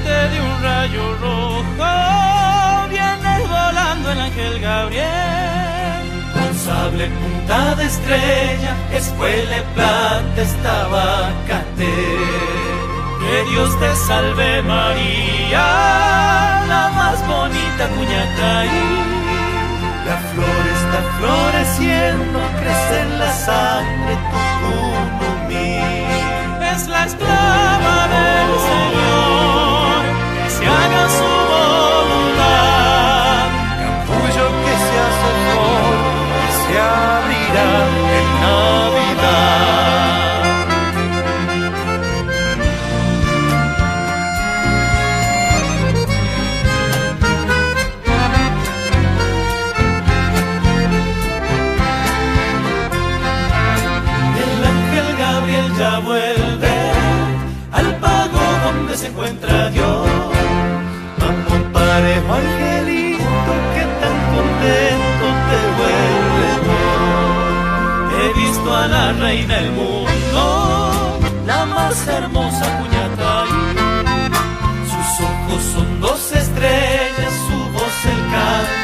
parte de un rayo rojo viene volando el ángel Gabriel. Con sable punta de estrella, espuela y plata estaba Cater. Que Dios te salve María, la más bonita Cuñataí. La flor está floreciendo, crece en la sangre Tucumumí. Es la esclava del Señor, que se haga su voluntad. Capullo que se hace flor y se abrirá en Navidad. Ya vuelve al pago donde se encuentra Dios. Vamos parejo, angelito, que tan contento te vuelve hoy. He visto a la reina del mundo, la más hermosa Cuñataí. Sus ojos son dos estrellas, su voz el canto